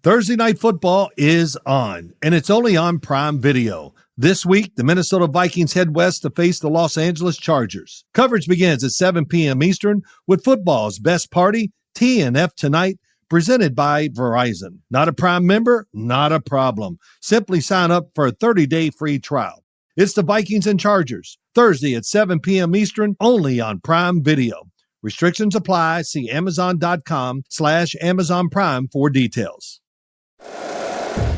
Thursday Night Football is on, and it's only on Prime Video. This week, the Minnesota Vikings head west to face the Los Angeles Chargers. Coverage begins at 7 p.m. Eastern with football's best party, TNF Tonight, presented by Verizon. Not a Prime member? Not a problem. Simply sign up for a 30-day free trial. It's the Vikings and Chargers, Thursday at 7 p.m. Eastern, only on Prime Video. Restrictions apply. See Amazon.com/Amazon Prime for details.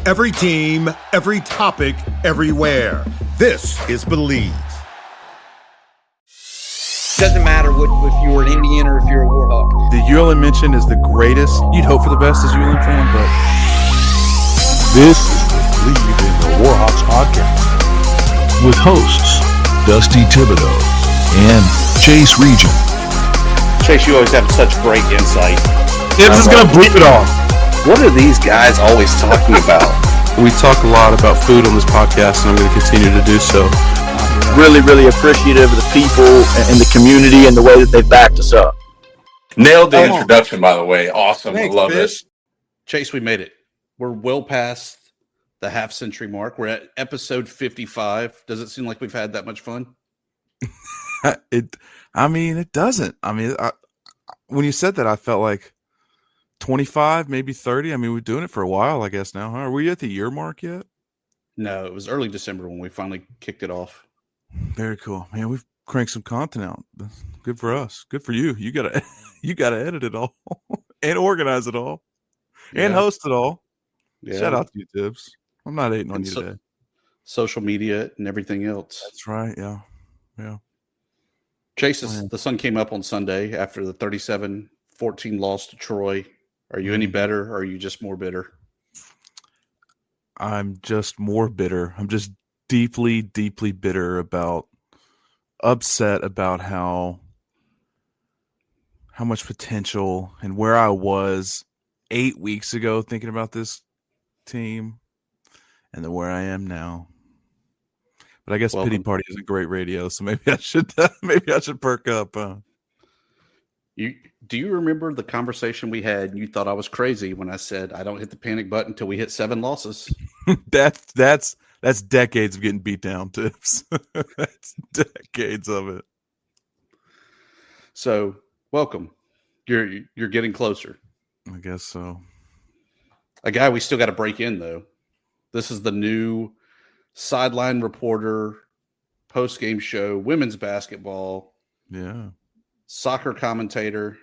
Every team, every topic, everywhere. This is Bleav. Doesn't matter if you're an Indian or if you're a Warhawk. The ULM mention is the greatest. You'd hope for the best as a ULM fan, but this is the Bleav in the Warhawks podcast with hosts Dusty Thibodeaux and Chase Regian. Chase, you always have such great insight. Tibbs is going to bleep it all. What are these guys always talking about? We talk a lot about food on this podcast, and I'm going to continue to do so. Really, really appreciative of the people and the community and the way that they've backed us up. Nailed the introduction, by the way. Awesome. Thanks, I love Fish. it. Chase, we made it. We're well past the half-century mark. We're at episode 55. Does it seem like we've had that much fun? It doesn't. When you said that, I felt like 25, maybe 30. We're doing it for a while, I guess now. Huh? Are we at the year mark yet? No, it was early December when we finally kicked it off. Very cool, man. We've cranked some content out. Good for us. Good for you. You gotta edit it all and organize it all and host it all. Yeah. Shout out to you, Tibbs. I'm not hating on you today. Social media and everything else. That's right. Yeah. Chase, the sun came up on Sunday after the 37-14 loss to Troy. Are you any better, or are you just more bitter? I'm just more bitter. I'm just deeply, deeply bitter upset about how much potential and where I was 8 weeks ago thinking about this team and then where I am now. But I guess Pity Party isn't great radio, so maybe I should perk up. Do you remember the conversation we had? And you thought I was crazy when I said I don't hit the panic button until we hit 7 losses. That's decades of getting beat down, Tips. That's decades of it. So welcome. You're getting closer. I guess so. A guy we still got to break in though. This is the new sideline reporter, post-game show, women's basketball. Yeah. Soccer commentator.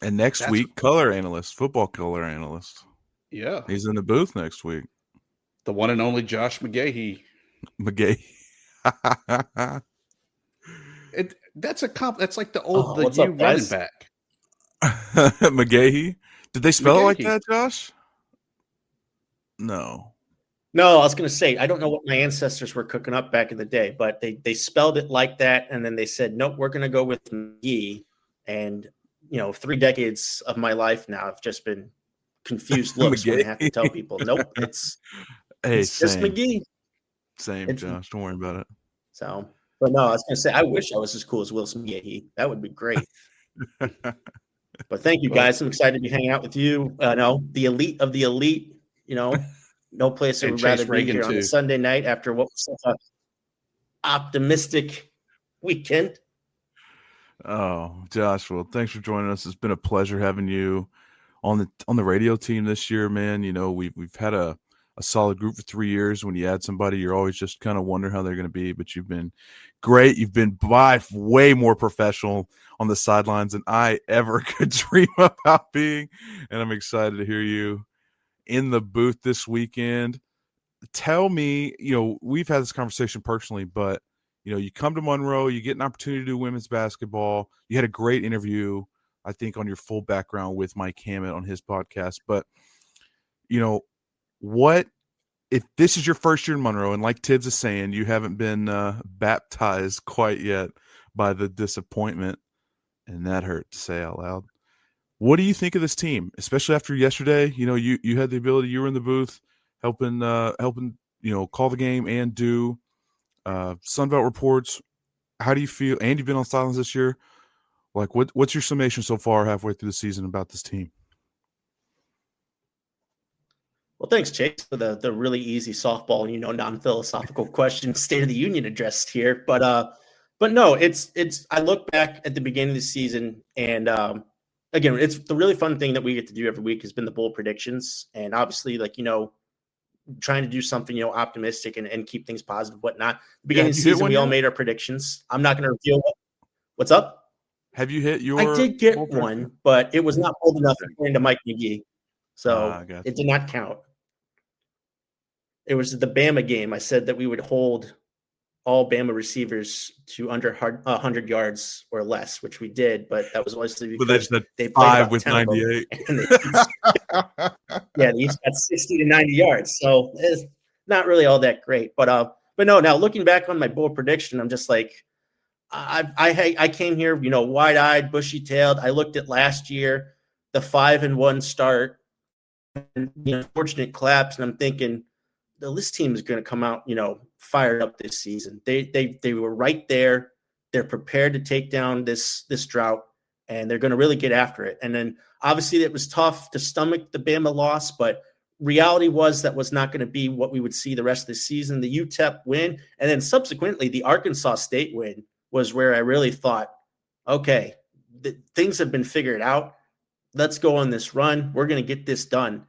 And next week, color analyst, football color analyst. Yeah. He's in the booth next week. The one and only Josh McGehee. McGehee. That's like the old running back. McGehee? Did they spell it like that, Josh? No, I was going to say, I don't know what my ancestors were cooking up back in the day, but they spelled it like that. And then they said, nope, we're going to go with McGee. And, 3 decades of my life now, I've just been confused looks when I have to tell people, nope, it's just McGee. Same, Josh. Don't worry about it. So, but no, I was going to say, I wish I was as cool as Will McGehee. That would be great. But thank you, guys. I'm excited to be hanging out with you. The elite of the elite, no place I would rather be here on a Sunday night after what was such an optimistic weekend. Oh, Josh, well, thanks for joining us. It's been a pleasure having you on the radio team this year, man. We've had a solid group for 3 years. When you add somebody, you're always just kind of wonder how they're going to be, but you've been great. You've been way more professional on the sidelines than I ever could dream about being, and I'm excited to hear you in the booth this weekend. Tell me, we've had this conversation personally, but you come to Monroe, you get an opportunity to do women's basketball. You had a great interview, I think, on your full background with Mike Hammett on his podcast. But, what if this is your first year in Monroe, and like Tibbs is saying, you haven't been baptized quite yet by the disappointment, and that hurt to say out loud. What do you think of this team, especially after yesterday? You had the ability, you were in the booth helping call the game and do Sunbelt reports. How do you feel? And you've been on sidelines this year. Like, what's your summation so far halfway through the season about this team? Well, thanks, Chase, for the really easy softball, non-philosophical question, State of the Union addressed here. But no, it's. I look back at the beginning of the season, and again, it's the really fun thing that we get to do every week has been the bold predictions, and obviously, trying to do something, optimistic and keep things positive, whatnot. The beginning of the season, we all made our predictions. I'm not going to reveal what's up. Have you hit your? I did get one, but it was not bold enough according to Mike McGehee, so it did not count. It was the Bama game. I said that we would hold all Bama receivers to under 100 yards or less, which we did, but that was mostly because they played 5 with 98. They each got 60 to 90 yards, so it's not really all that great. But no. Now looking back on my bold prediction, I'm just like, I came here, wide-eyed, bushy-tailed. I looked at last year, the 5-1 start, and unfortunate collapse, and I'm thinking, this team is going to come out, fired up this season. They were right there. They're prepared to take down this drought, and they're going to really get after it. And then obviously it was tough to stomach the Bama loss, but reality was that was not going to be what we would see the rest of the season. The UTEP win, and then subsequently the Arkansas State win was where I really thought, okay, things have been figured out. Let's go on this run. We're going to get this done.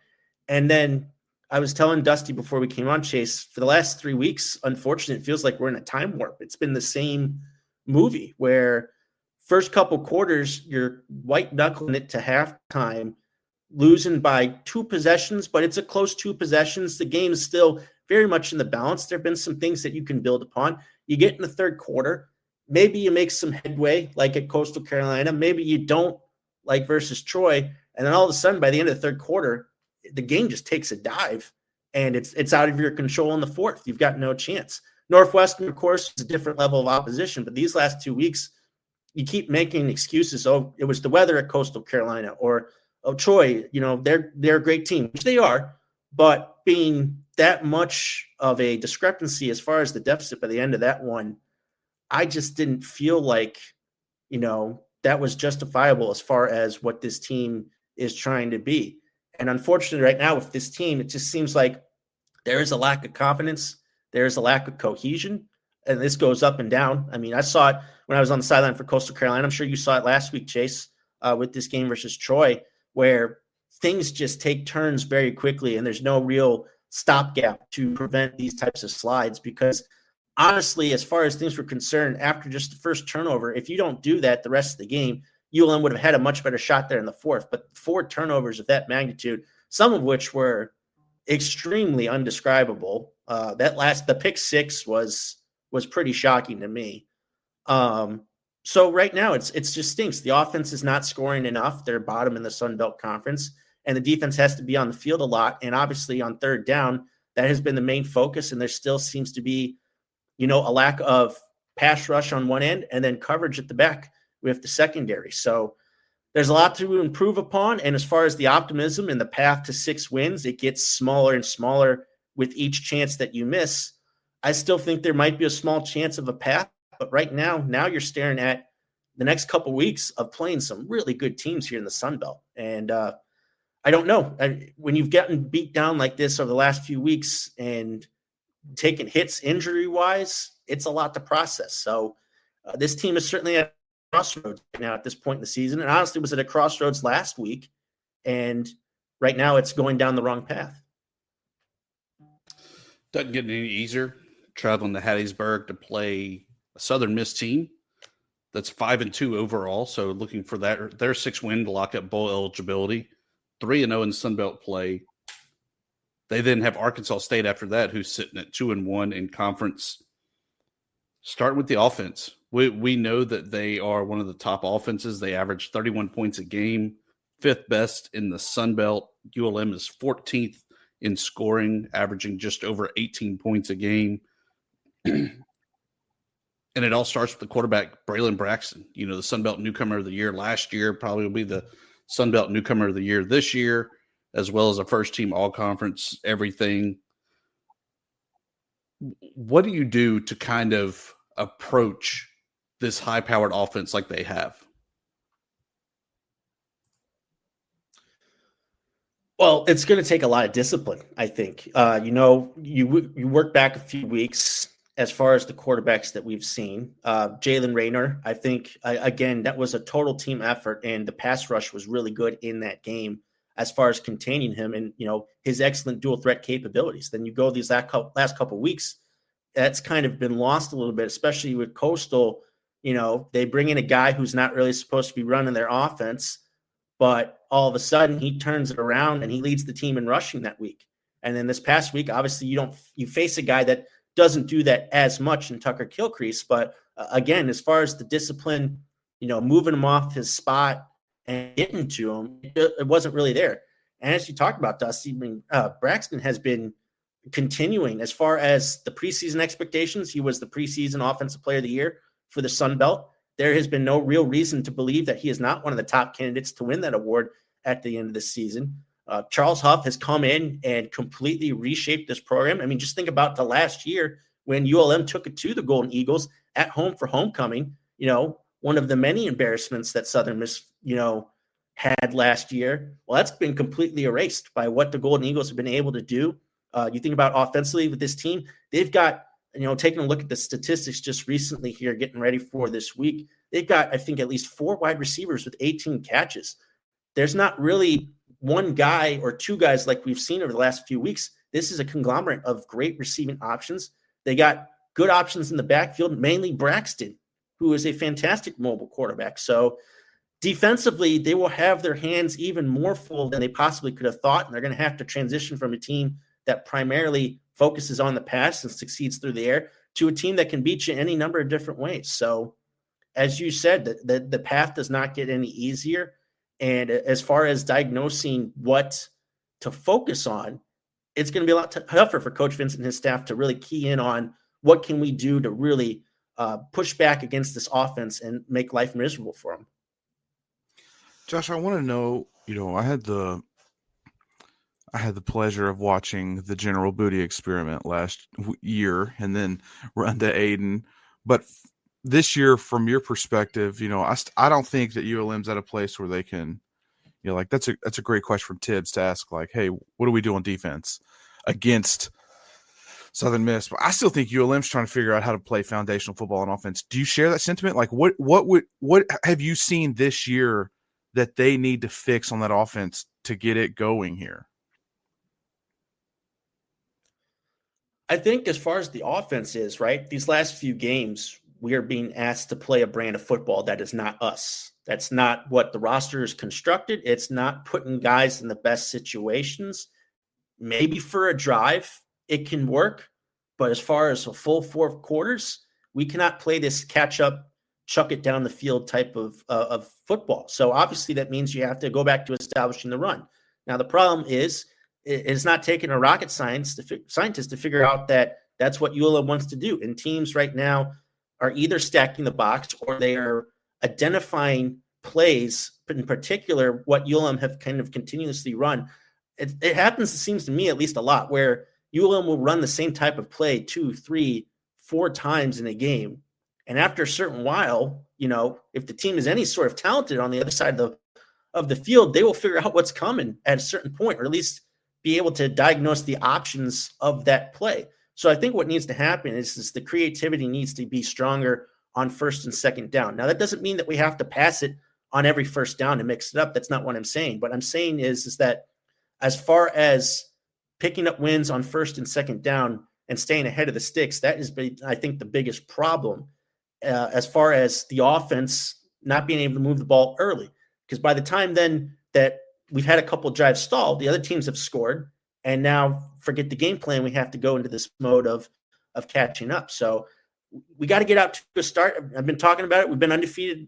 And then I was telling Dusty before we came on, Chase, for the last 3 weeks, unfortunately, it feels like we're in a time warp. It's been the same movie where first couple quarters, you're white-knuckling it to halftime, losing by 2 possessions, but it's a close 2 possessions. The game is still very much in the balance. There have been some things that you can build upon. You get in the third quarter, maybe you make some headway like at Coastal Carolina. Maybe you don't, like versus Troy. And then all of a sudden, by the end of the third quarter, the game just takes a dive, and it's out of your control in the fourth. You've got no chance. Northwestern, of course, is a different level of opposition, but these last 2 weeks, you keep making excuses. Oh, it was the weather at Coastal Carolina, or Troy, they're a great team, which they are, but being that much of a discrepancy as far as the deficit by the end of that one, I just didn't feel like, that was justifiable as far as what this team is trying to be. And unfortunately, right now with this team, it just seems like there is a lack of confidence. There is a lack of cohesion, and this goes up and down. I mean, I saw it when I was on the sideline for Coastal Carolina. I'm sure you saw it last week, Chase, with this game versus Troy, where things just take turns very quickly, and there's no real stopgap to prevent these types of slides. Because honestly, as far as things were concerned, after just the first turnover, if you don't do that the rest of the game, ULM would have had a much better shot there in the fourth. But 4 turnovers of that magnitude, some of which were extremely undescribable. The pick 6 was pretty shocking to me. So right now it's just stinks. The offense is not scoring enough. They're bottom in the Sun Belt Conference, and the defense has to be on the field a lot. And obviously on third down, that has been the main focus. And there still seems to be, a lack of pass rush on one end and then coverage at the back with the secondary. So there's a lot to improve upon. And as far as the optimism and the path to 6 wins, it gets smaller and smaller with each chance that you miss. I still think there might be a small chance of a path, but right now you're staring at the next couple of weeks of playing some really good teams here in the Sun Belt. And I don't know. When you've gotten beat down like this over the last few weeks and taken hits injury-wise, it's a lot to process. So this team is certainly at crossroads right now at this point in the season. And honestly, was at a crossroads last week. And right now it's going down the wrong path. Doesn't get any easier traveling to Hattiesburg to play a Southern Miss team that's 5-2 overall. So looking for that, their 6 win to lock up bowl eligibility, 3-0 in Sun Belt play. They then have Arkansas State after that, who's sitting at 2-1 in conference. Starting with the offense, we know that they are one of the top offenses. They average 31 points a game, 5th best in the Sun Belt. ULM is 14th in scoring, averaging just over 18 points a game. And it all starts with the quarterback, Braylon Braxton. The Sun Belt Newcomer of the Year last year, probably will be the Sun Belt Newcomer of the Year this year, as well as a first-team all-conference, everything. What do you do to kind of approach this high-powered offense like they have? Well, it's going to take a lot of discipline, I think. You work back a few weeks as far as the quarterbacks that we've seen. Jalen Rayner, I think, again, that was a total team effort, and the pass rush was really good in that game as far as containing him and, his excellent dual threat capabilities. Then you go these last couple weeks, that's kind of been lost a little bit, especially with Coastal. They bring in a guy who's not really supposed to be running their offense, but all of a sudden he turns it around and he leads the team in rushing that week. And then this past week, obviously you face a guy that doesn't do that as much in Tucker Kilcrease. But again, as far as the discipline, moving him off his spot and getting to him, it wasn't really there. And as you talked about, Dusty, Braxton has been continuing as far as the preseason expectations. He was the preseason Offensive Player of the Year for the Sun Belt. There has been no real reason to believe that he is not one of the top candidates to win that award at the end of the season. Charles Huff has come in and completely reshaped this program. I mean, just think about the last year when ULM took it to the Golden Eagles at home for homecoming. One of the many embarrassments that Southern Miss, had last year. Well, that's been completely erased by what the Golden Eagles have been able to do. You think about offensively with this team, they've got, taking a look at the statistics just recently here, getting ready for this week, they've got, I think, at least 4 wide receivers with 18 catches. There's not really one guy or 2 guys like we've seen over the last few weeks. This is a conglomerate of great receiving options. They got good options in the backfield, mainly Braxton, who is a fantastic mobile quarterback. So defensively, they will have their hands even more full than they possibly could have thought, and they're going to have to transition from a team that primarily focuses on the pass and succeeds through the air to a team that can beat you any number of different ways. So as you said, the path does not get any easier. And as far as diagnosing what to focus on, it's going to be a lot tougher for Coach Vince and his staff to really key in on what can we do to really push back against this offense and make life miserable for them. Josh, I want to know, I had the pleasure of watching the General Booty experiment last year and then run to Aiden. But this year, from your perspective, I don't think that ULM's at a place where they can, that's a great question from Tibbs to ask, like, hey, what do we do on defense against Southern Miss? But I still think ULM's trying to figure out how to play foundational football on offense. Do you share that sentiment? Like, what have you seen this year that they need to fix on that offense to get it going here? I think as far as the offense is, right, these last few games, we are being asked to play a brand of football that is not us. That's not what the roster is constructed. It's not putting guys in the best situations. Maybe for a drive, it can work. But as far as a full 4 quarters, we cannot play this catch up, chuck it down the field type of football. So obviously that means you have to go back to establishing the run. Now, the problem is it's not taking a rocket scientist to figure out that that's what ULM wants to do. And teams right now are either stacking the box or they are identifying plays, but in particular, what ULM have kind of continuously run. It happens, it seems to me, at least a lot, where ULM will run the same type of play 2, 3, 4 times in a game. And after a certain while, if the team is any sort of talented on the other side of the field, they will figure out what's coming at a certain point, or at least be able to diagnose the options of that play. So I think what needs to happen is the creativity needs to be stronger on first and second down. Now, that doesn't mean that we have to pass it on every first down to mix it up. That's not what I'm saying. What I'm saying is that as far as picking up wins on first and second down and staying ahead of the sticks, that is, I think, the biggest problem as far as the offense not being able to move the ball early. Because by the time then that we've had a couple of drives stalled, the other teams have scored, and now forget the game plan. We have to go into this mode of catching up. So we got to get out to a start. I've been talking about it. We've been undefeated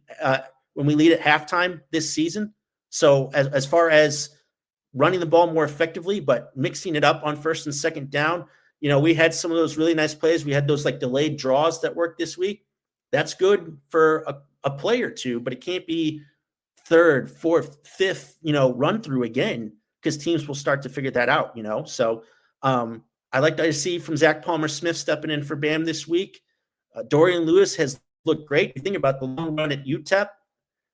when we lead at halftime this season. So as far as running the ball more effectively, but mixing it up on first and second down, we had some of those really nice plays. We had those like delayed draws that worked this week. That's good for a play or two, but it can't be third, fourth, fifth, run through again, because teams will start to figure that out, So I like to see from Zach Palmer-Smith stepping in for Bam this week. Dorian Lewis has looked great. You think about the long run at UTEP.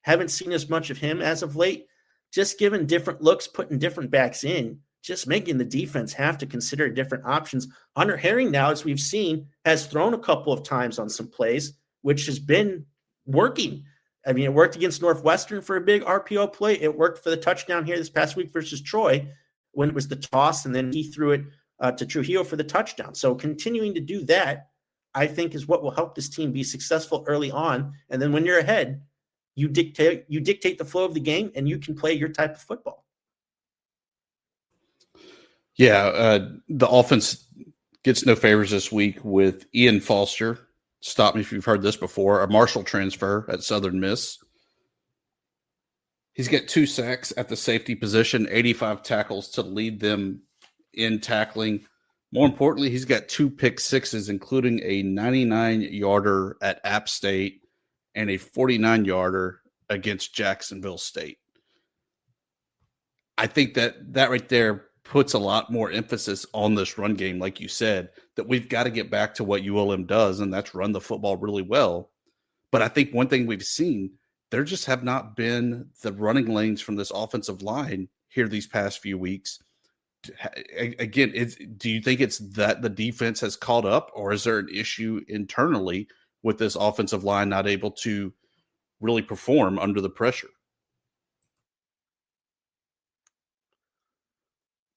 Haven't seen as much of him as of late. just giving different looks, putting different backs in, just making the defense have to consider different options. Hunter Herring now, as we've seen, has thrown a couple of times on some plays, which has been working. I mean, it worked against Northwestern for a big RPO play. It worked for the touchdown here this past week versus Troy when it was the toss, and then he threw it to Trujillo for the touchdown. So continuing to do that, I think, is what will help this team be successful early on. And then when you're ahead, you dictate the flow of the game, and you can play your type of football. Yeah, the offense gets no favors this week with Ian Foster. Stop me if you've heard this before. A Marshall transfer at Southern Miss. He's got 2 sacks at the safety position, 85 tackles to lead them in tackling. More importantly, he's got 2 pick sixes, including a 99-yarder at App State and a 49-yarder against Jacksonville State. I think that right there puts a lot more emphasis on this run game, like you said, that we've got to get back to what ULM does, and that's run the football really well. But I think one thing we've seen, there just have not been the running lanes from this offensive line here these past few weeks. Again, do you think it's that the defense has caught up, or is there an issue internally with this offensive line not able to really perform under the pressure?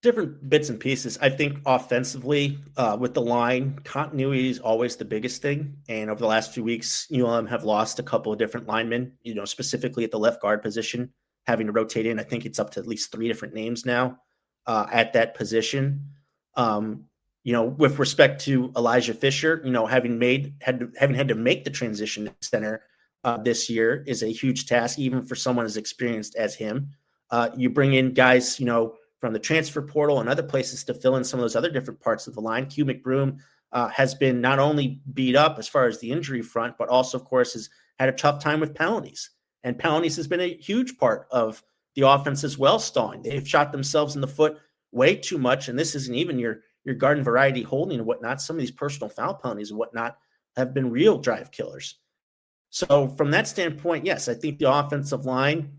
Different bits and pieces. I think offensively, with the line, continuity is always the biggest thing. And over the last few weeks, ULM have lost a couple of different linemen, specifically at the left guard position, having to rotate in. I think it's up to at least 3 different names now at that position. With respect to Elijah Fisher, having had to make the transition center this year is a huge task, even for someone as experienced as him. You bring in guys, from the transfer portal and other places to fill in some of those other different parts of the line. Q McBroom has been not only beat up as far as the injury front, but also, of course, has had a tough time with penalties. And penalties has been a huge part of the offense as well, stalling. They've shot themselves in the foot way too much, and this isn't even your garden variety holding and whatnot. Some of these personal foul penalties and whatnot have been real drive killers. So from that standpoint, yes, I think the offensive line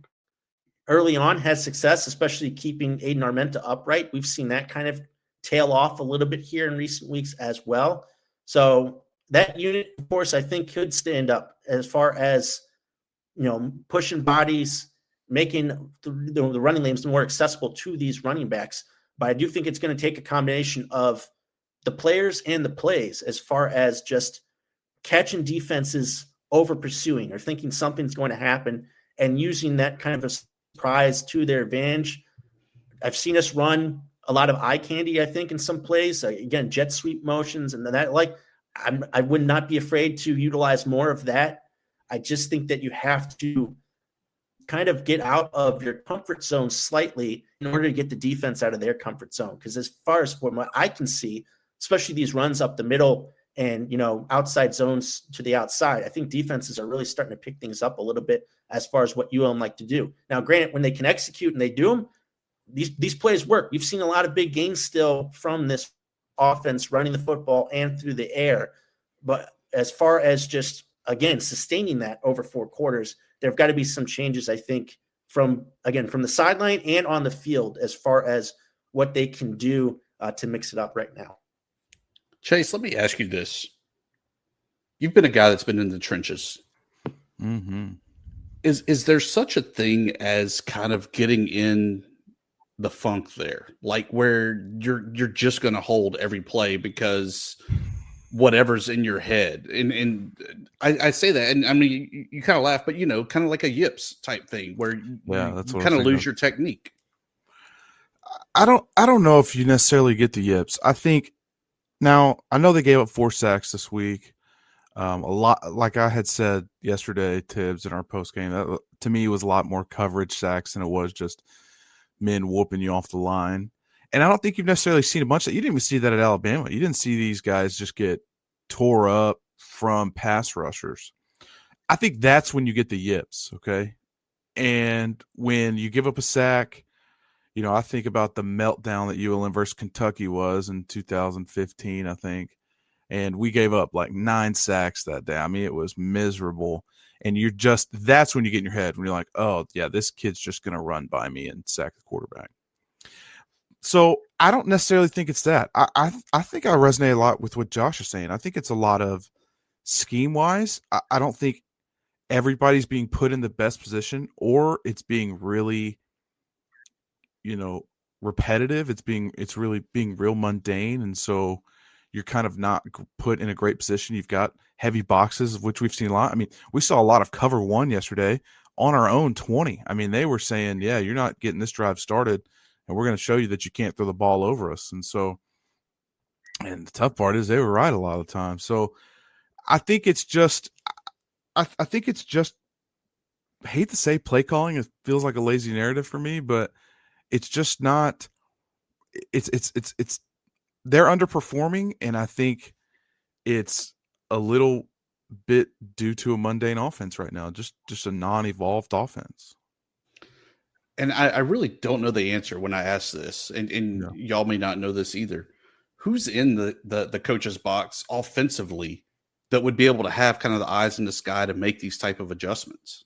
early on has success, especially keeping Aiden Armenta upright. We've seen that kind of tail off a little bit here in recent weeks as well. So that unit, of course, I think could stand up as far as, pushing bodies, making the running lanes more accessible to these running backs. But I do think it's going to take a combination of the players and the plays as far as just catching defenses over pursuing or thinking something's going to happen and using that kind of a surprise to their advantage. I've seen us run a lot of eye candy, I think, in some plays. Again, jet sweep motions and that. I would not be afraid to utilize more of that. I just think that you have to kind of get out of your comfort zone slightly in order to get the defense out of their comfort zone. Because as far as from what I can see, especially these runs up the middle and, outside zones to the outside, I think defenses are really starting to pick things up a little bit as far as what ULM like to do. Now, granted, when they can execute and they do them, these plays work. We've seen a lot of big gains still from this offense running the football and through the air. But as far as just, again, sustaining that over 4 quarters, there have got to be some changes, I think, from the sideline and on the field as far as what they can do to mix it up right now. Chase, let me ask you this. You've been a guy that's been in the trenches. Mm-hmm. Is there such a thing as kind of getting in the funk there, like where you're just going to hold every play because whatever's in your head? And I say that, and I mean, you kind of laugh, but kind of like a yips type thing where that's you kind of lose your technique. I don't know if you necessarily get the yips. I think now I know they gave up 4 sacks this week. A lot, like I had said yesterday, Tibbs, in our post game, that to me was a lot more coverage sacks than it was just men whooping you off the line. And I don't think you've necessarily seen a bunch of that. You didn't even see that at Alabama. You didn't see these guys just get tore up from pass rushers. I think that's when you get the yips, okay? And when you give up a sack, I think about the meltdown that ULM versus Kentucky was in 2015, I think. And we gave up like 9 sacks that day. I mean, it was miserable. And that's when you get in your head when you're like, oh yeah, this kid's just going to run by me and sack the quarterback. So I don't necessarily think it's that. I think I resonate a lot with what Josh is saying. I think it's a lot of scheme wise. I don't think everybody's being put in the best position, or it's being really, repetitive. It's really being real mundane. And so you're kind of not put in a great position. You've got heavy boxes, of which we've seen a lot. I mean, we saw a lot of cover one yesterday on our own 20. I mean, they were saying, yeah, you're not getting this drive started, and we're going to show you that you can't throw the ball over us. And the tough part is they were right a lot of the time. So I think it's just, I hate to say play calling. It feels like a lazy narrative for me, but it's just not, it's they're underperforming. And I think it's a little bit due to a mundane offense right now, just a non-evolved offense. And I really don't know the answer when I ask this, and y'all may not know this either. Who's in the coach's box offensively that would be able to have kind of the eyes in the sky to make these type of adjustments?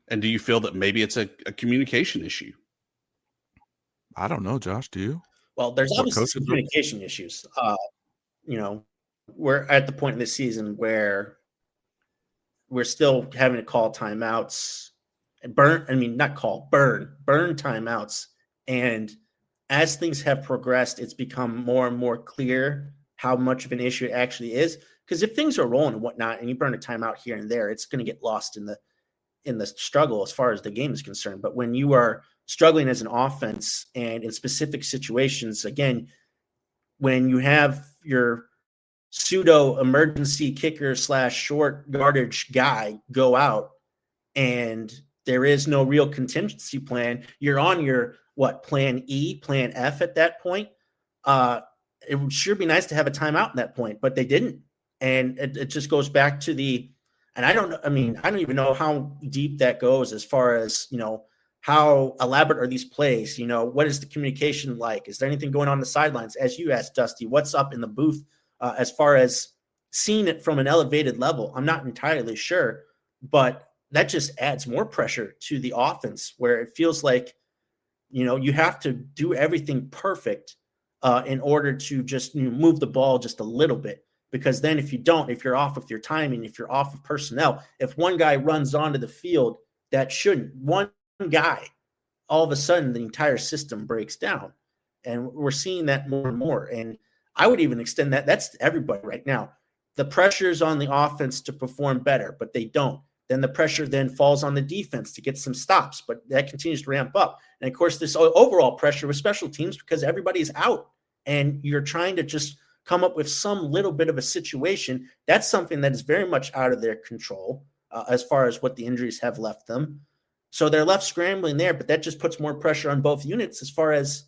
And do you feel that maybe it's a communication issue? I don't know, Josh. Do you? Well, there's obviously some communication issues. We're at the point in the season where we're still having to call timeouts. Burn timeouts. And as things have progressed, it's become more and more clear how much of an issue it actually is. Because if things are rolling and whatnot, and you burn a timeout here and there, it's going to get lost in the struggle as far as the game is concerned. But when you are struggling as an offense and in specific situations, again, when you have your pseudo emergency kicker / short yardage guy go out and there is no real contingency plan, you're on your plan E, plan F at that point. It would sure be nice to have a timeout in that point, but they didn't. And it just goes back to and I don't even know how deep that goes as far as, how elaborate are these plays? What is the communication like? Is there anything going on the sidelines? As you asked, Dusty, what's up in the booth as far as seeing it from an elevated level? I'm not entirely sure, but that just adds more pressure to the offense where it feels like, you have to do everything perfect in order to just move the ball just a little bit. Because then if you're off with your timing, if you're off of personnel, if one guy runs onto the field that shouldn't, one guy, all of a sudden the entire system breaks down. And we're seeing that more and more. And I would even extend that. That's everybody right now. The pressure is on the offense to perform better, but they don't. Then the pressure then falls on the defense to get some stops, but that continues to ramp up. And of course, this overall pressure with special teams because everybody's out and you're trying to just come up with some little bit of a situation. That's something that is very much out of their control as far as what the injuries have left them. So they're left scrambling there, but that just puts more pressure on both units as far as,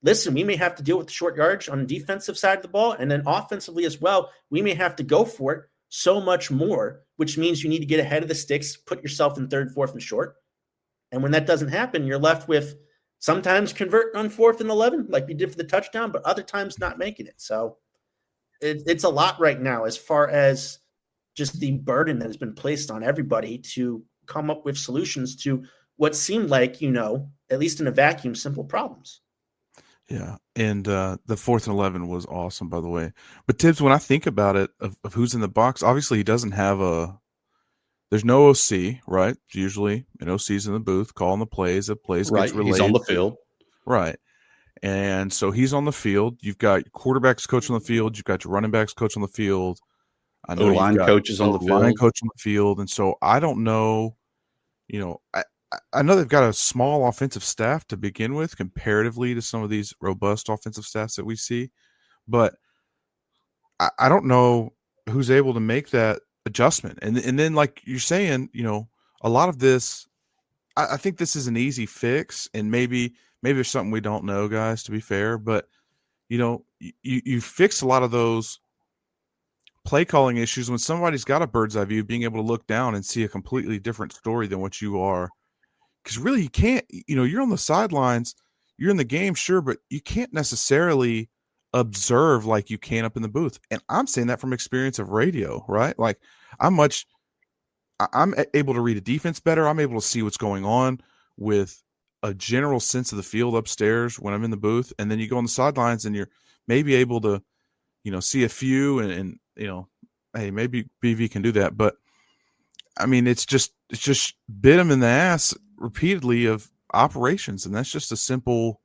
listen, we may have to deal with the short yardage on the defensive side of the ball. And then offensively as well, we may have to go for it so much more, which means you need to get ahead of the sticks, put yourself in 3rd, 4th, and short. And when that doesn't happen, you're left with sometimes converting on 4th and 11, like we did for the touchdown, but other times not making it. So it's a lot right now as far as just the burden that has been placed on everybody to come up with solutions to what seemed like, at least in a vacuum, simple problems. Yeah. And the 4th and 11 was awesome, by the way. But Tibbs, when I think about it, of who's in the box, obviously he doesn't have there's no OC, right? Usually an OC's in the booth calling the plays. The plays right. Gets relayed. He's on the field. Right. And so he's on the field. You've got your quarterbacks coach on the field. You've got your running backs coach on the field. I know line coaches on the field. Line coach on the field. And so I don't know, I know they've got a small offensive staff to begin with comparatively to some of these robust offensive staffs that we see. But I don't know who's able to make that adjustment. And then like you're saying, a lot of this, I think this is an easy fix, and maybe there's something we don't know, guys, to be fair, but you fix a lot of those play calling issues when somebody's got a bird's eye view, being able to look down and see a completely different story than what you are. Because really you can't, you're on the sidelines, you're in the game, sure, but you can't necessarily observe like you can up in the booth. And I'm saying that from experience of radio, right? Like I'm much I'm able to read a defense better. I'm able to see what's going on with a general sense of the field upstairs when I'm in the booth. And then you go on the sidelines and you're maybe able to, see a few and hey, maybe BV can do that. But I mean, it's just bit him in the ass repeatedly of operations. And that's just a simple,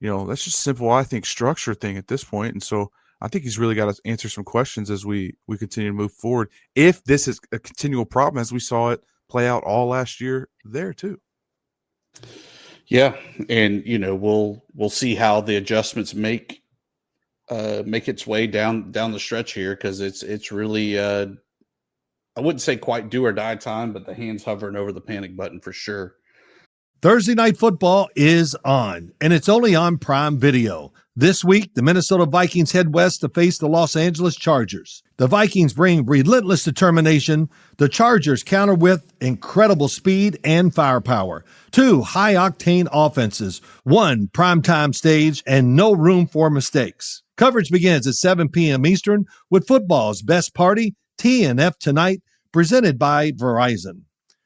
I think, structure thing at this point. And so I think he's really got to answer some questions as we continue to move forward. If this is a continual problem, as we saw it play out all last year there too. Yeah, and we'll see how the adjustments make its way down the stretch here, because it's really I wouldn't say quite do or die time, but the hand's hovering over the panic button for sure. Thursday Night Football is on, and it's only on Prime Video. This week, the Minnesota Vikings head west to face the Los Angeles Chargers. The Vikings bring relentless determination. The Chargers counter with incredible speed and firepower. 2 high-octane offenses, 1 primetime stage, and no room for mistakes. Coverage begins at 7 p.m. Eastern with football's best party, TNF Tonight, presented by Verizon.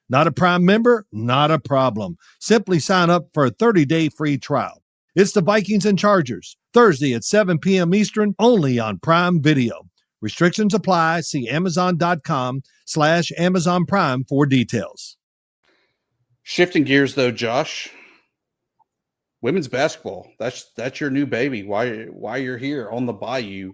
Not a Prime member? Not a problem. Simply sign up for a 30-day free trial. It's the Vikings and Chargers, Thursday at 7 p.m. Eastern, only on Prime Video. Restrictions apply. See Amazon.com/Amazon Prime for details. Shifting gears, though, Josh, women's basketball, that's your new baby. Why you're here on the Bayou.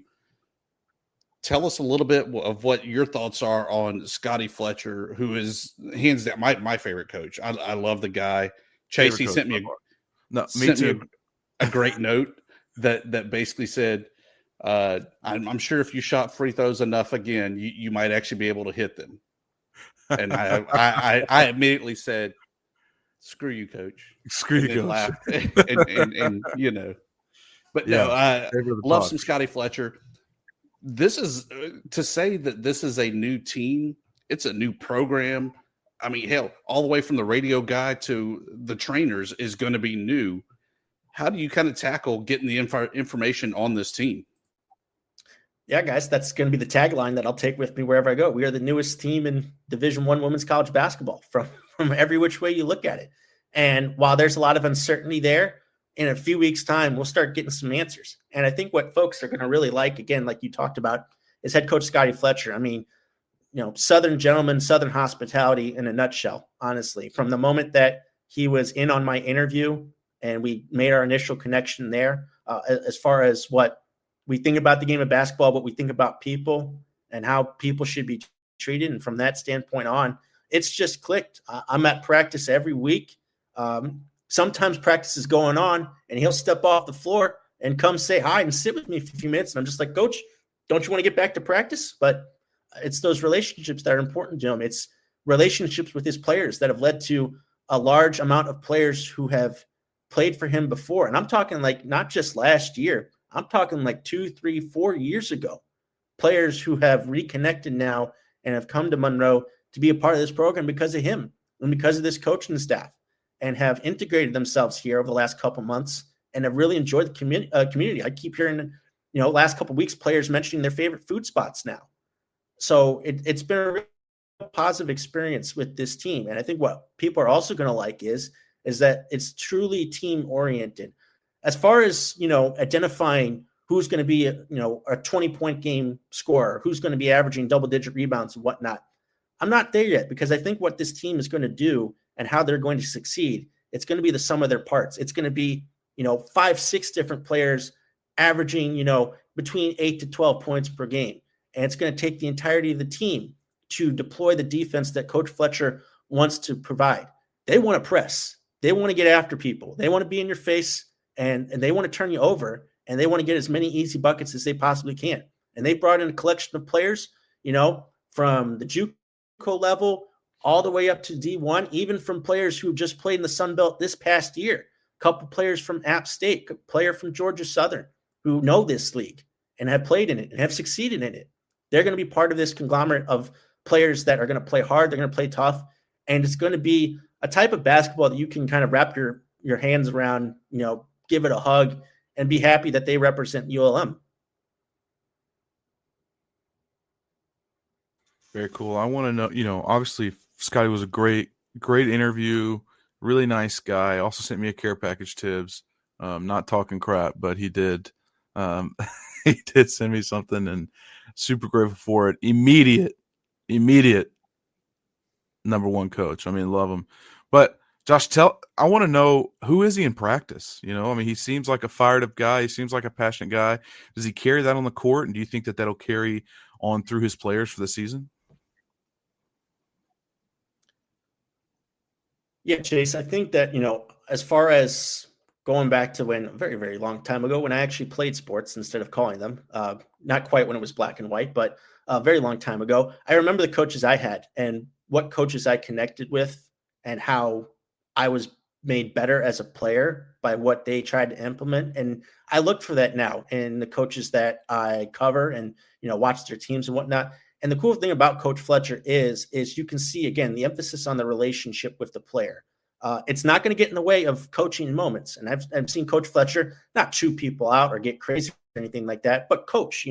Tell us a little bit of what your thoughts are on Scotty Fletcher, who is hands down my favorite coach. I love the guy. Chase, he sent me a great note that basically said, I'm sure if you shot free throws enough again, you might actually be able to hit them. And I immediately said, screw you, coach. Screw you, coach. and but yeah, no, I love some Scotty Fletcher. This is to say that this is a new team. It's a new program. I mean, hell, all the way from the radio guy to the trainers is going to be new. How do you kind of tackle getting the information on this team? Yeah, guys, that's going to be the tagline that I'll take with me wherever I go. We are the newest team in Division I women's college basketball from every which way you look at it. And while there's a lot of uncertainty there, in a few weeks' time, we'll start getting some answers. And I think what folks are going to really like, again, like you talked about, is head coach Scotty Fletcher. I mean, Southern gentleman, Southern hospitality in a nutshell, honestly. From the moment that he was in on my interview and we made our initial connection there, as far as what we think about the game of basketball, what we think about people and how people should be treated. And from that standpoint on, it's just clicked. I'm at practice every week. Sometimes practice is going on and he'll step off the floor and come say hi and sit with me for a few minutes. And I'm just like, Coach, don't you want to get back to practice? But it's those relationships that are important to him. It's relationships with his players that have led to a large amount of players who have played for him before. And I'm talking like not just last year. I'm talking like 2, 3, 4 years ago. Players who have reconnected now and have come to Monroe to be a part of this program because of him and because of this coaching staff, and have integrated themselves here over the last couple months and have really enjoyed the community. I keep hearing, last couple of weeks, players mentioning their favorite food spots now. So it's been a really positive experience with this team. And I think what people are also going to like is that it's truly team oriented. As far as, identifying who's going to be, a 20-point game scorer, who's going to be averaging double-digit rebounds and whatnot, I'm not there yet, because I think what this team is going to do and how they're going to succeed, it's going to be the sum of their parts. It's going to be, 5, 6 different players averaging, between 8 to 12 points per game. And it's going to take the entirety of the team to deploy the defense that Coach Fletcher wants to provide. They want to press. They want to get after people. They want to be in your face, and they want to turn you over, and they want to get as many easy buckets as they possibly can. And they brought in a collection of players, from the JUCO level all the way up to D1, even from players who just played in the Sun Belt this past year. A couple players from App State, a player from Georgia Southern who know this league and have played in it and have succeeded in it. They're going to be part of this conglomerate of players that are going to play hard. They're going to play tough. And it's going to be a type of basketball that you can kind of wrap your hands around, give it a hug, and be happy that they represent ULM. Very cool. I want to know, obviously Scotty was a great interview, really nice guy. Also sent me a care package, Tibbs. Not talking crap, but he did. He did send me something, and super grateful for it. Immediate #1 coach. I mean, love him. But Josh, I want to know, who is he in practice? He seems like a fired up guy. He seems like a passionate guy. Does he carry that on the court? And do you think that that'll carry on through his players for the season? Yeah, Chase, I think that, as far as going back to when a very, very long time ago, when I actually played sports instead of calling them, not quite when it was black and white, but a very long time ago, I remember the coaches I had and what coaches I connected with and how I was made better as a player by what they tried to implement. And I look for that now in the coaches that I cover and, watch their teams and whatnot. And the cool thing about Coach Fletcher is you can see, again, the emphasis on the relationship with the player. It's not going to get in the way of coaching moments. And I've seen Coach Fletcher not chew people out or get crazy or anything like that, but coach,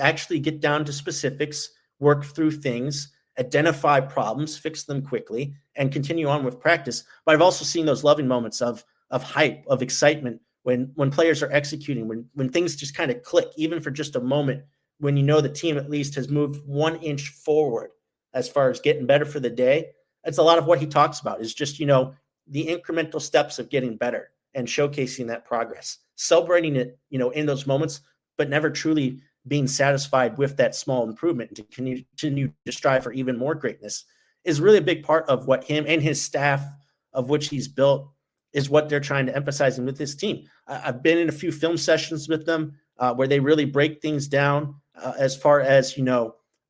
actually get down to specifics, work through things, identify problems, fix them quickly, and continue on with practice. But I've also seen those loving moments of hype, of excitement when players are executing, when things just kind of click, even for just a moment, when the team at least has moved 1 inch forward as far as getting better for the day. That's a lot of what he talks about, is just, the incremental steps of getting better and showcasing that progress, celebrating it, in those moments, but never truly being satisfied with that small improvement and to continue to strive for even more greatness is really a big part of what him and his staff, of which he's built, is what they're trying to emphasize with this team. I've been in a few film sessions with them where they really break things down as far as,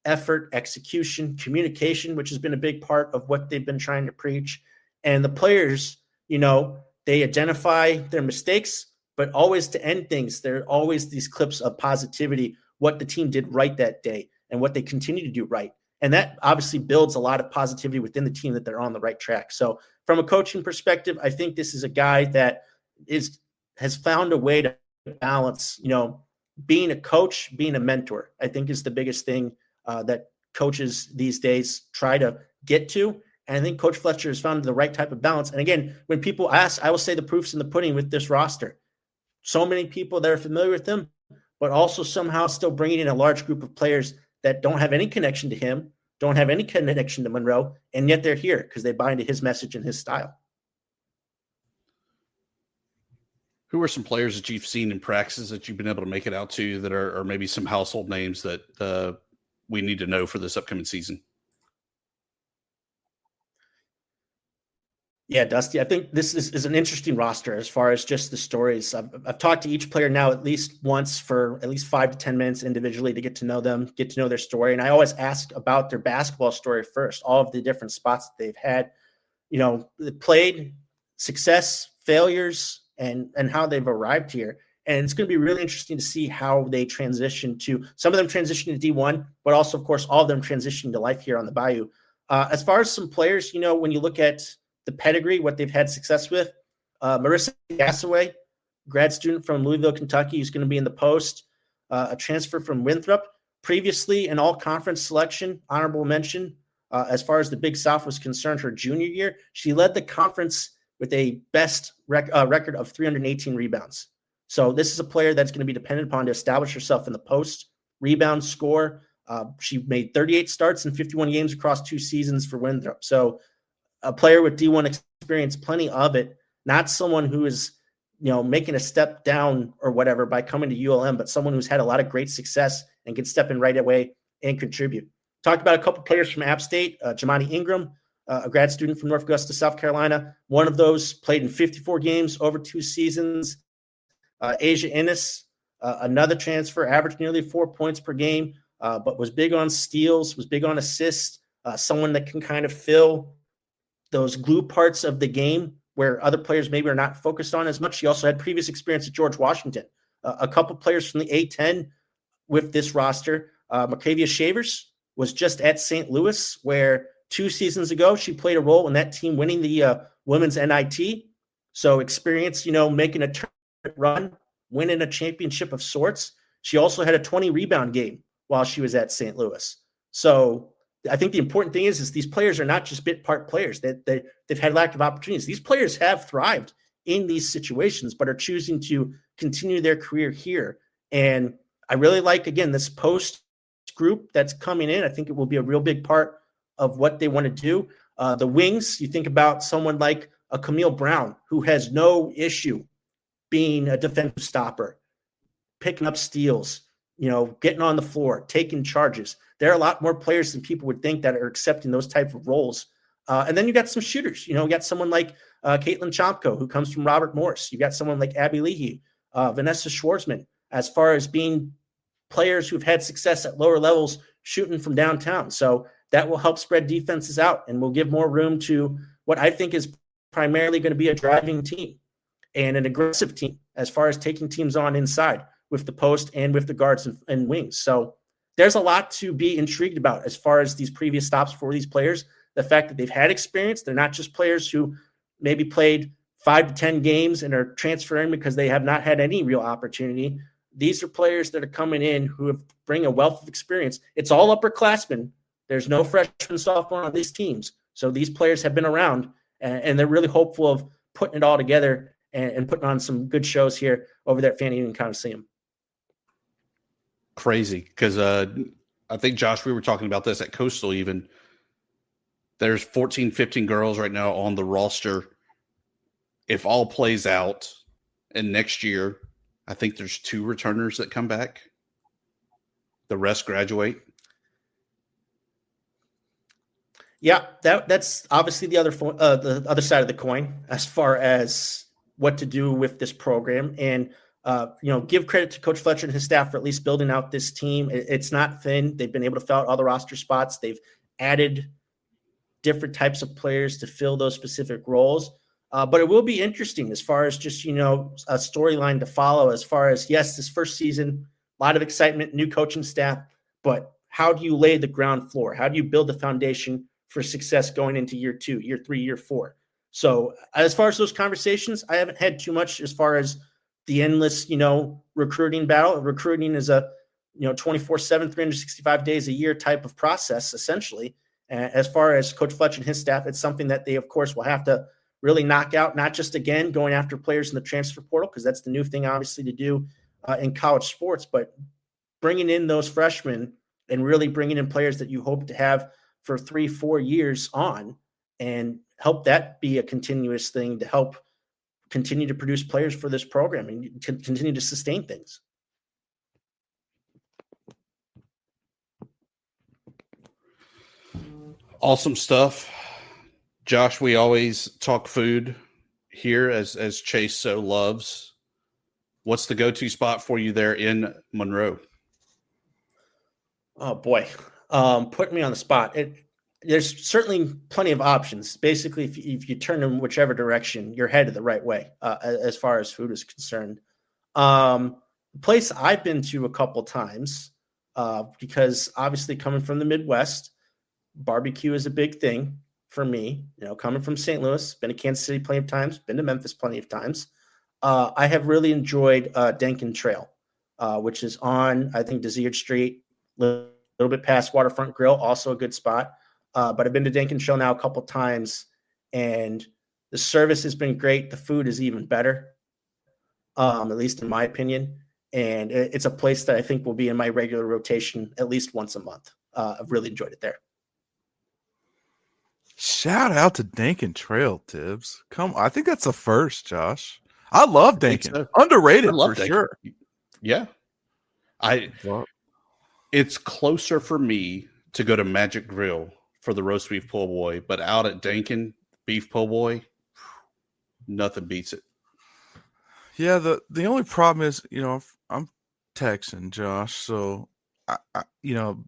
effort, execution, communication, which has been a big part of what they've been trying to preach. And the players, they identify their mistakes, but always to end things, there are always these clips of positivity, what the team did right that day and what they continue to do right. And that obviously builds a lot of positivity within the team that they're on the right track. So from a coaching perspective, I think this is a guy that has found a way to balance, being a coach, being a mentor, I think is the biggest thing that coaches these days try to get to. And I think Coach Fletcher has found the right type of balance. And again, when people ask, I will say the proof's in the pudding with this roster. So many people that are familiar with him, but also somehow still bringing in a large group of players that don't have any connection to him, don't have any connection to Monroe, and yet they're here because they buy into his message and his style. Who are some players that you've seen in practices that you've been able to make it out to that are maybe some household names that we need to know for this upcoming season? Yeah, Dusty, I think this is an interesting roster as far as just the stories. I've talked to each player now at least once for at least 5 to 10 minutes individually to get to know them, get to know their story. And I always ask about their basketball story first, all of the different spots that they've had, they played, success, failures, and how they've arrived here. And it's going to be really interesting to see how they transition to, some of them transition to D1, but also, of course, all of them transitioning to life here on the Bayou. As far as some players, when you look at the pedigree, what they've had success with, Marissa Gassaway, grad student from Louisville, Kentucky, who's going to be in the post, a transfer from Winthrop, previously an all-conference selection, honorable mention. As far as the Big South was concerned, her junior year, she led the conference with a best record of 318 rebounds. So this is a player that's going to be dependent upon to establish herself in the post, rebound, score. She made 38 starts in 51 games across 2 seasons for Winthrop. So a player with D1 experience, plenty of it, not someone who is, making a step down or whatever by coming to ULM, but someone who's had a lot of great success and can step in right away and contribute. Talked about a couple players from App State, Jamani Ingram, a grad student from North Augusta, South Carolina. One of those played in 54 games over 2 seasons. Asia Ennis, another transfer, averaged nearly 4 points per game, but was big on steals, was big on assists, someone that can kind of fill those glue parts of the game where other players maybe are not focused on as much. She also had previous experience at George Washington. A couple players from the A-10 with this roster. Macavia Shavers was just at St. Louis, where 2 seasons ago she played a role in that team winning the women's NIT. So experience, making a tournament run, winning a championship of sorts. She also had a 20 rebound game while she was at St. Louis. So I think the important thing is these players are not just bit part players. They've had lack of opportunities. These players have thrived in these situations, but are choosing to continue their career here. And I really like, again, this post group that's coming in. I think it will be a real big part of what they want to do. The wings, you think about someone like a Camille Brown, who has no issue being a defensive stopper, picking up steals, getting on the floor, taking charges. There are a lot more players than people would think that are accepting those type of roles. And then you got some shooters. You got someone like Caitlin Chomko, who comes from Robert Morris. You got someone like Abby Leahy, Vanessa Schwarzman, as far as being players who've had success at lower levels shooting from downtown. So that will help spread defenses out and will give more room to what I think is primarily going to be a driving team and an aggressive team as far as taking teams on inside with the post and with the guards and wings. So there's a lot to be intrigued about as far as these previous stops for these players. The fact that they've had experience, they're not just players who maybe played 5 to 10 games and are transferring because they have not had any real opportunity. These are players that are coming in who bring a wealth of experience. It's all upperclassmen. There's no freshman, sophomore on these teams. So these players have been around, and they're really hopeful of putting it all together and putting on some good shows here over there at Fan Union Coliseum. Crazy, because I think, Josh, we were talking about this at Coastal even. There's 14, 15 girls right now on the roster. If all plays out, and next year, I think there's 2 returners that come back. The rest graduate. Yeah, that's obviously the other side of the coin as far as what to do with this program. And give credit to Coach Fletcher and his staff for at least building out this team. It's not thin. They've been able to fill out all the roster spots. They've added different types of players to fill those specific roles. But it will be interesting as far as just, a storyline to follow as far as, yes, this first season, a lot of excitement, new coaching staff, but how do you lay the ground floor? How do you build the foundation for success going into year 2, year 3, year 4? So as far as those conversations, I haven't had too much as far as the endless, recruiting battle. Recruiting is a, 24/7, 365 days a year type of process, essentially. As far as Coach Fletcher and his staff, it's something that they, of course, will have to really knock out, not just, again, going after players in the transfer portal, because that's the new thing, obviously, to do in college sports, but bringing in those freshmen and really bringing in players that you hope to have for 3-4 years on, and help that be a continuous thing to help continue to produce players for this program and to continue to sustain things. Awesome stuff. Josh, we always talk food here as Chase so loves. What's the go-to spot for you there in Monroe? Oh boy. Putting me on the spot. There's certainly plenty of options. Basically, if you turn in whichever direction, you're headed the right way as far as food is concerned. The place I've been to a couple times, because obviously coming from the Midwest, barbecue is a big thing for me. Coming from St. Louis, been to Kansas City plenty of times, been to Memphis plenty of times. I have really enjoyed Denkin Trail, which is on, I think, Desert Street, a little bit past Waterfront Grill, also a good spot. But I've been to Denkin Trail now a couple times, and the service has been great. The food is even better, at least in my opinion. And it's a place that I think will be in my regular rotation at least once a month. I've really enjoyed it there. Shout out to Denkin Trail, Tibbs. I think that's the first, Josh. I love Denkin. So. Underrated for Denkin. Sure. Yeah. It's closer for me to go to Magic Grill for the roast beef po' boy, but out at Denkin, beef po' boy, nothing beats it. Yeah, the only problem is, I'm Texan, Josh, so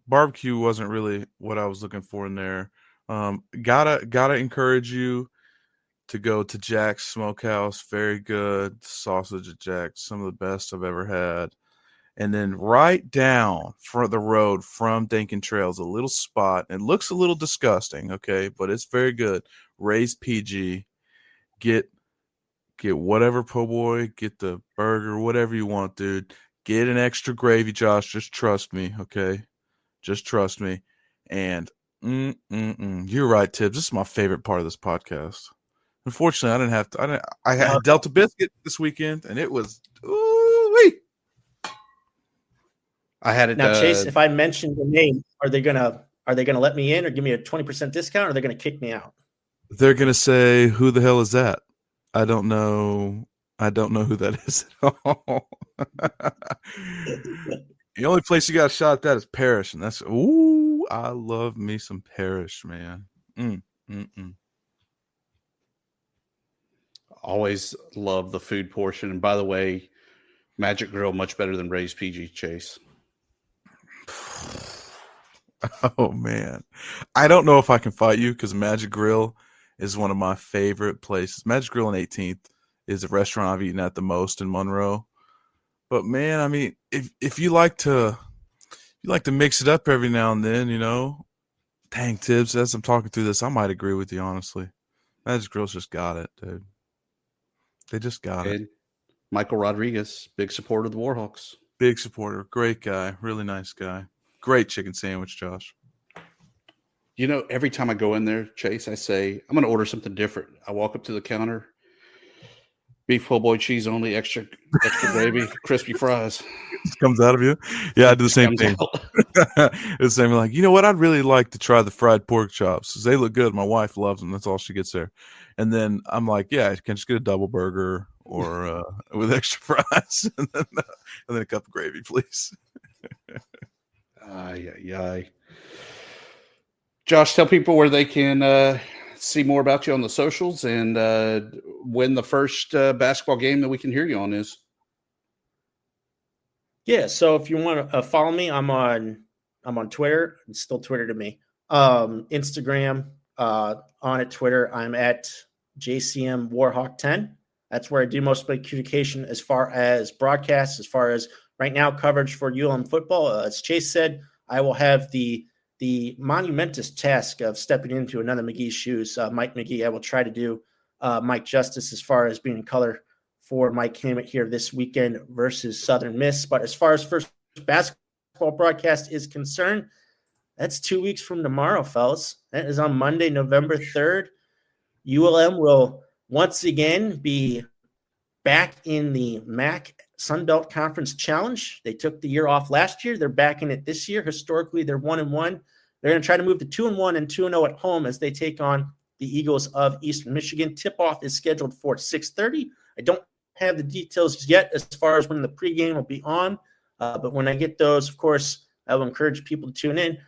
barbecue wasn't really what I was looking for in there. Gotta encourage you to go to Jack's Smokehouse. Very good sausage at Jack's, some of the best I've ever had. And then right down for the road from Denkin Trail is a little spot. It looks a little disgusting, okay, but it's very good. Raised PG. Get whatever po' boy, get the burger, whatever you want, dude. Get an extra gravy, Josh. Just trust me, okay? Just trust me. And you're right, Tibbs. This is my favorite part of this podcast. Unfortunately, I didn't have to. I had Delta Biscuit this weekend, and it was ooh-wee. I had it. Now, Chase, if I mention the name, are they gonna let me in or give me a 20% discount, or are they gonna kick me out? They're gonna say, "Who the hell is that?" I don't know who that is at all. The only place you got a shot at that is Parrish, and that's I love me some Parrish, man. Always love the food portion. And by the way, Magic Grill much better than Ray's PG, Chase. Oh man, I don't know if I can fight you because Magic Grill is one of my favorite places. Magic Grill on 18th is a restaurant I've eaten at the most in Monroe. But man, I mean, if you like to mix it up every now and then, dang, Tibbs, as I'm talking through this, I might agree with you, honestly. Magic Grill's just got it, dude. They just got it. Michael Rodriguez, big supporter of the Warhawks. Big supporter. Great guy. Really nice guy. Great chicken sandwich, Josh. Every time I go in there, Chase, I say, I'm going to order something different. I walk up to the counter. Beef po' boy cheese only, extra gravy, crispy fries. It comes out of you? Yeah, I do the same thing. It's the same. Like, you know what? I'd really like to try the fried pork chops. They look good. My wife loves them. That's all she gets there. And then I'm like, yeah, I can just get a double burger or with extra fries and then a cup of gravy, please. Josh, tell people where they can see more about you on the socials and when the first basketball game that we can hear you on is. Yeah, so if you want to follow me, I'm on Twitter. It's still Twitter to me. Instagram, on at Twitter, I'm at JCM Warhawk 10. That's where I do most of my communication as far as broadcasts, as far as right now coverage for ULM football. As Chase said, I will have the monumentous task of stepping into another McGee's shoes. Mike McGehee, I will try to do Mike justice as far as being in color for Mike Hammett here this weekend versus Southern Miss. But as far as first basketball broadcast is concerned, that's 2 weeks from tomorrow, fellas. That is on Monday, November 3rd. ULM will once again be back in the MAC Sunbelt Conference Challenge. They took the year off last year. They're back in it this year. Historically, they're 1-1. They're going to try to move to 2-1 and 2-0 at home as they take on the Eagles of Eastern Michigan. Tip-off is scheduled for 6:30. I don't have the details yet as far as when the pregame will be on, but when I get those, of course, I will encourage people to tune in.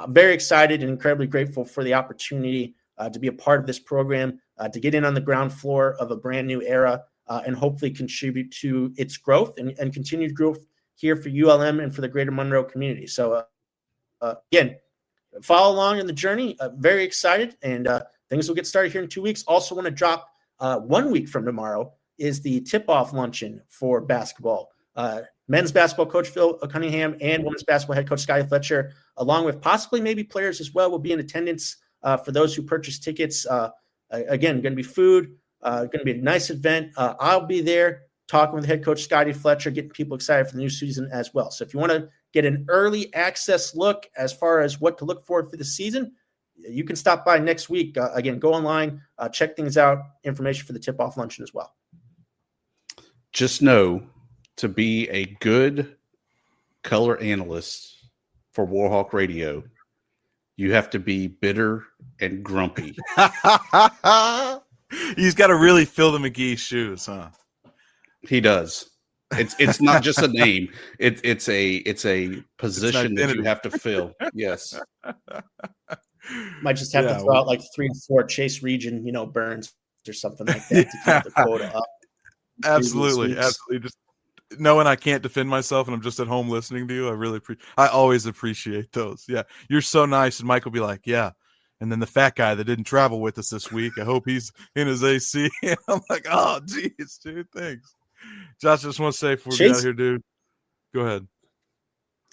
Very excited and incredibly grateful for the opportunity to be a part of this program, to get in on the ground floor of a brand new era, and hopefully contribute to its growth and continued growth here for ULM and for the greater Monroe community. So, again, follow along in the journey. Very excited, and things will get started here in 2 weeks. Also want to drop 1 week from tomorrow is the tip-off luncheon for basketball. Men's basketball coach Phil Cunningham and women's basketball head coach Scotty Fletcher, along with possibly maybe players as well, will be in attendance for those who purchase tickets. Again, going to be food, going to be a nice event. I'll be there talking with head coach Scotty Fletcher, getting people excited for the new season as well. So if you want to get an early access look as far as what to look for the season, you can stop by next week. Again, go online, check things out, information for the tip-off luncheon as well. Just know, to be a good color analyst for Warhawk Radio, you have to be bitter and grumpy. He's got to really fill the McGehee shoes, huh? He does. It's not just a name. It's a position that you have to fill. Yes. Might just have to throw out like 3 or 4 Chase Regian, burns or something like that to keep the quota up. Absolutely. Just knowing I can't defend myself and I'm just at home listening to you, I always appreciate those. Yeah, you're so nice. And Mike will be like, yeah. And then the fat guy that didn't travel with us this week, I hope he's in his AC. And I'm like, oh, geez, dude, thanks. Josh, I just want to say before we get out here, dude, go ahead.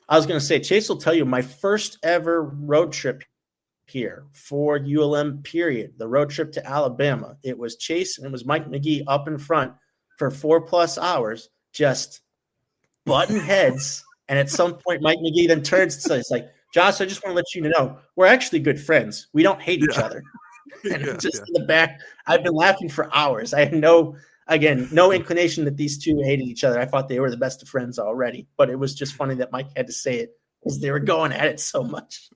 I was going to say, Chase will tell you my first ever road trip here for ULM period, the road trip to Alabama. It was Chase and it was Mike McGehee up in front for 4+ hours, just button heads. And at some point, Mike McGehee then turns and says, like, Josh, I just want to let you know we're actually good friends. We don't hate each other. And in the back, I've been laughing for hours. I had no inclination that these two hated each other. I thought they were the best of friends already, but it was just funny that Mike had to say it because they were going at it so much.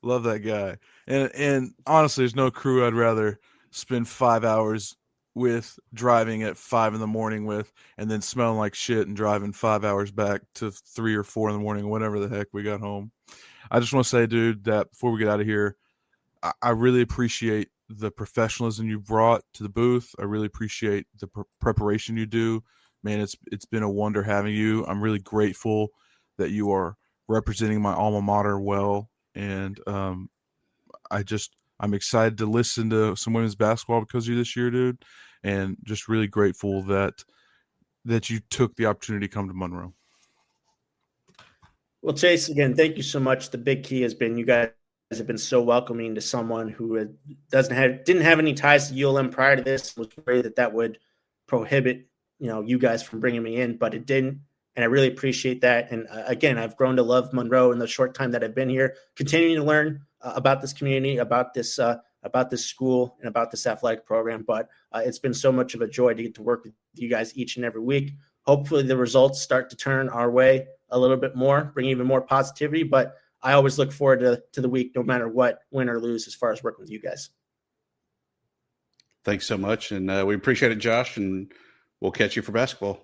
Love that guy. And honestly, there's no crew I'd rather spend 5 hours with, driving at 5 a.m. with, and then smelling like shit and driving 5 hours back to 3 or 4 a.m, whenever the heck we got home. I just want to say, dude, that before we get out of here, I really appreciate the professionalism you brought to the booth. I really appreciate the preparation you do. Man, it's been a wonder having you. I'm really grateful that you are representing my alma mater well. And I'm excited to listen to some women's basketball because of you this year, dude. And just really grateful that you took the opportunity to come to Monroe. Well, Chase, again, thank you so much. The big key has been you guys have been so welcoming to someone who didn't have any ties to ULM prior to this. Was worried that would prohibit you guys from bringing me in, but it didn't, and I really appreciate that. And again, I've grown to love Monroe in the short time that I've been here, continuing to learn about this community, about this school, and about this athletic program. But it's been so much of a joy to get to work with you guys each and every week. Hopefully, the results start to turn our way a little bit more, bring even more positivity. But I always look forward to the week, no matter what, win or lose, as far as working with you guys. Thanks so much. And we appreciate it, Josh. And we'll catch you for basketball.